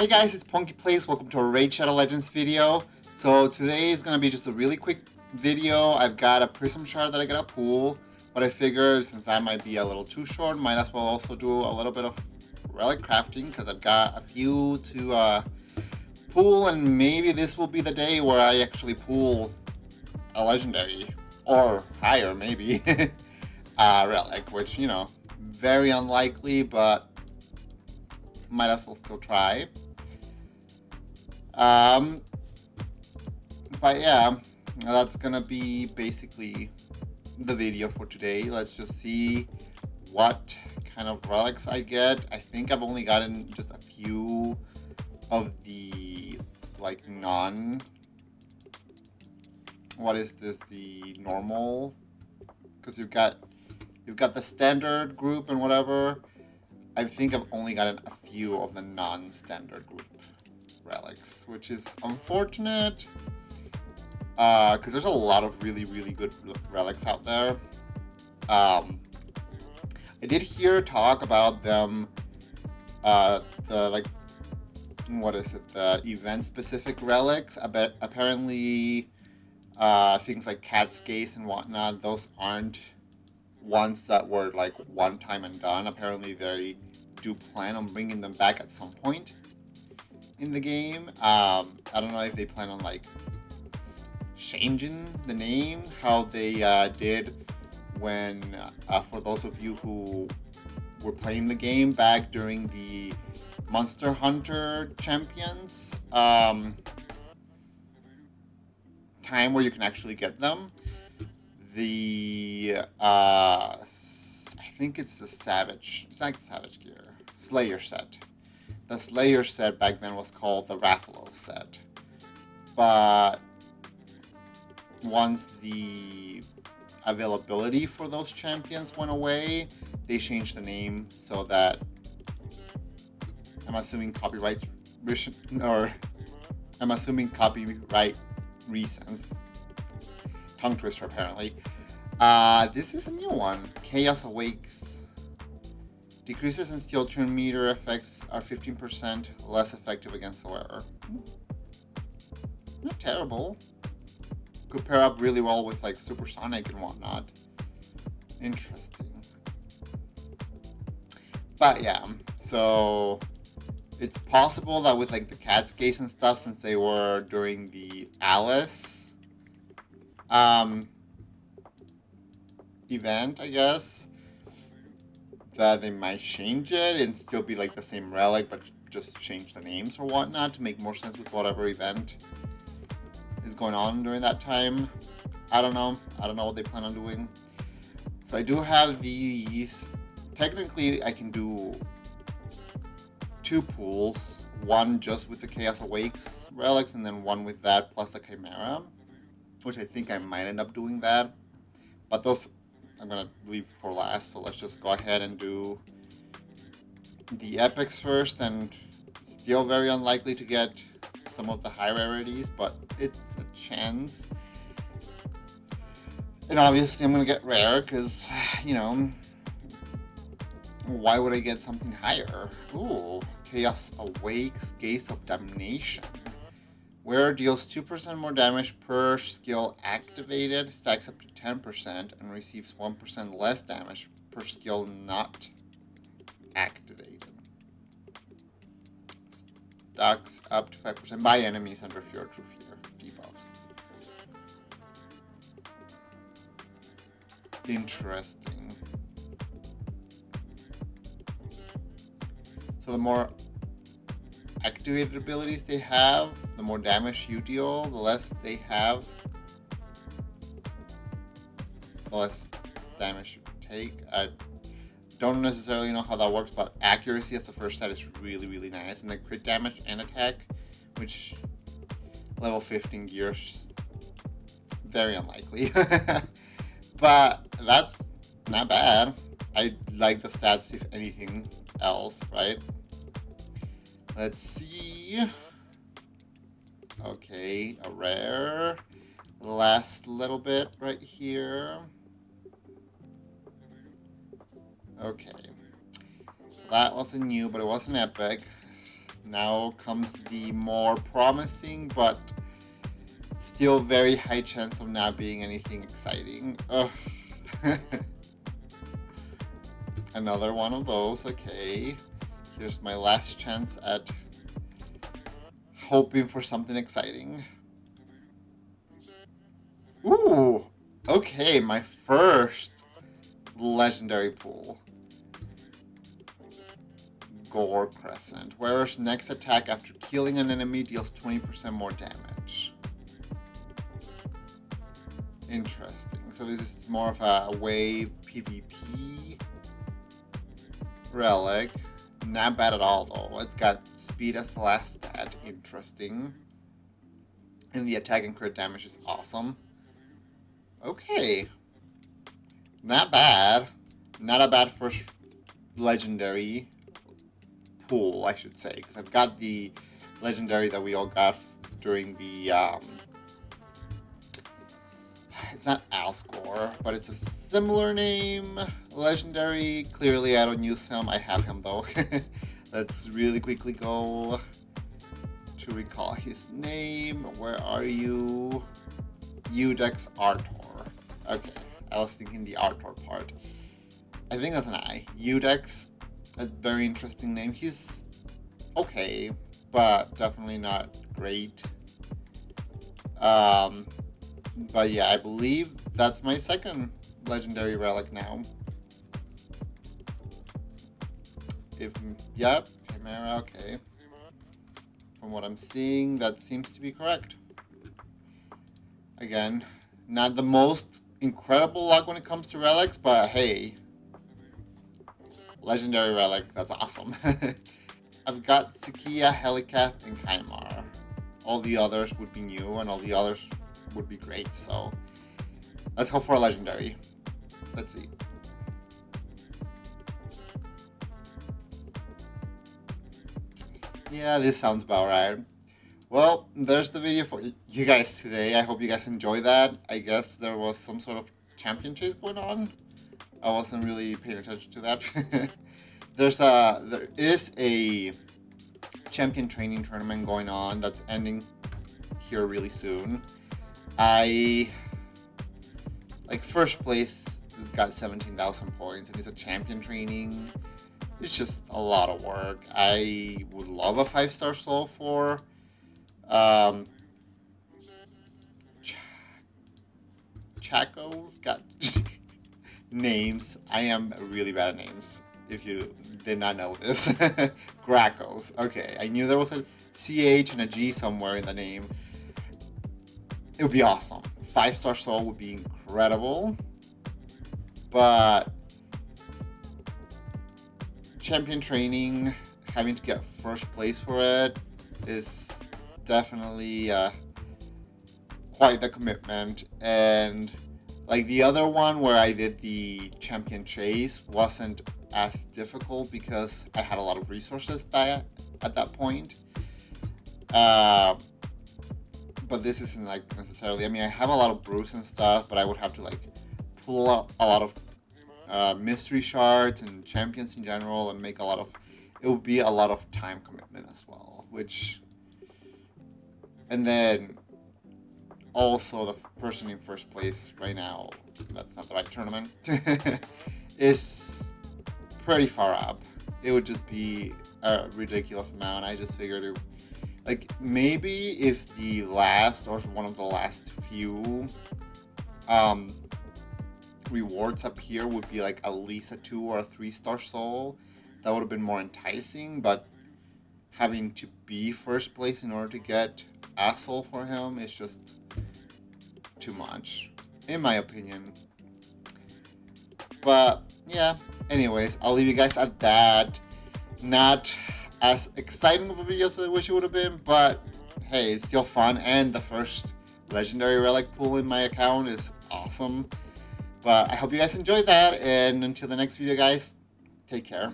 Hey guys, it's PonkyPlays. Welcome to a Raid Shadow Legends video. So today is going to be just a really quick video. I've got a prism shard that I gotta pull, but I figured since that might be a little too short, might as well also do a little bit of relic crafting because I've got a few to pull, and maybe this will be the day where I actually pull a legendary or higher, maybe relic, which, you know, very unlikely, but might as well still try. But yeah, that's gonna be basically the video for today. Let's just see what kind of relics I get. I think I've only gotten just a few of the like what is this, the normal, because you've got the standard group and whatever. I think I've only gotten a few of the non-standard group relics, which is unfortunate because there's a lot of really good relics out there. I did hear talk about them, the like, what is it, the event specific relics. I bet apparently things like cat's gaze and whatnot, those aren't ones that were like one time and done. Apparently they do plan on bringing them back at some point in the game. I don't know if they plan on like changing the name, how they did when for those of you who were playing the game back during the Monster Hunter Champions time where you can actually get them. The I think it's the Savage, it's like Savage Gear, Slayer set. The Slayer set back then was called the Rathalos set. But once the availability for those champions went away, they changed the name so that, I'm assuming copyright reasons. Tongue twister apparently. This is a new one. Chaos Awakes. Decreases in steel turn meter effects are 15% less effective against the wearer. Not terrible. Could pair up really well with like supersonic and whatnot. Interesting. But yeah, so it's possible that with like the cat's gaze and stuff, since they were during the Alice event, I guess, that they might change it and still be like the same relic, but just change the names or whatnot to make more sense with whatever event is going on during that time. I don't know what they plan on doing. So I do have these. Technically I can do 2 pools, one just with the Chaos Awakes relics and then one with that plus the Chimera, which I think I might end up doing that, but those I'm gonna leave for last. So let's just go ahead and do the epics first, and still very unlikely to get some of the high rarities, but it's a chance. And obviously I'm gonna get rare because, you know, why would I get something higher? Ooh, Chaos Awakes, Gaze of Damnation. Wearer deals 2% more damage per skill activated, stacks up to 10%, and receives 1% less damage per skill not activated. Stacks up to 5% by enemies under fear or true fear debuffs. Interesting. So the more activated abilities they have, the more damage you deal, the less they have, the less damage you take. I don't necessarily know how that works, but accuracy as the first stat is really nice, and the crit damage and attack, which level 15 gears, very unlikely. But that's not bad. I like the stats if anything else, right? Let's see. Okay, a rare. Last little bit right here. Okay. So that wasn't new, but it was an epic. Now comes the more promising, but still very high chance of not being anything exciting. Ugh. Another one of those, okay. Here's my last chance at hoping for something exciting. Ooh, okay, my first legendary pool. Gore Crescent. Wearer's next attack after killing an enemy deals 20% more damage. Interesting. So this is more of a wave PvP relic. Not bad at all though. It's got speed as the last stat. Interesting. And the attack and crit damage is awesome. Okay. Not bad. Not a bad first legendary pool, I should say, because I've got the legendary that we all got during the it's not Alscor, but it's a similar name legendary. Clearly I don't use him. I have him though. Let's really quickly go to recall his name. Where are you? Udex Artor. Okay, I was thinking the Artor part. I think that's an I. Udex, a very interesting name. He's okay, but definitely not great. But yeah, I believe that's my second legendary relic now. Yep, Chimera, okay. From what I'm seeing, that seems to be correct. Again, not the most incredible luck when it comes to relics, but hey, legendary relic, that's awesome. I've got Sakia, Helicath, and Kymar. All the others would be new, and all the others would be great, so let's hope for a legendary. Let's see. Yeah, this sounds about right. Well, there's the video for you guys today. I hope you guys enjoy that. I guess there was some sort of champion chase going on. I wasn't really paying attention to that. There is a champion training tournament going on that's ending here really soon. First place has got 17,000 points and it's a champion training. It's just a lot of work. I would love a 5-star soul for Chaco's got names. I am really bad at names. If you did not know this. Gracos. Okay, I knew there was a CH and a G somewhere in the name. It would be awesome. 5-star soul would be incredible. But champion training, having to get first place for it is definitely quite the commitment. And like the other one where I did the champion chase wasn't as difficult because I had a lot of resources at that point. But this isn't like necessarily. I mean, I have a lot of brews and stuff, but I would have to like pull out a lot of mystery shards and champions in general, and make a lot of. It would be a lot of time commitment as well, and then also the person in first place right now. That's not the right tournament. Is pretty far up. It would just be a ridiculous amount. I just figured it. Like, maybe if the last, or one of the last few rewards up here would be like at least a 2 or a 3-star soul, that would have been more enticing, but having to be first place in order to get a soul for him is just too much, in my opinion. But, yeah, anyways, I'll leave you guys at that. Not as exciting of a video as I wish it would have been, but hey, it's still fun, and the first legendary relic pool in my account is awesome. But I hope you guys enjoyed that, and until the next video, guys, take care.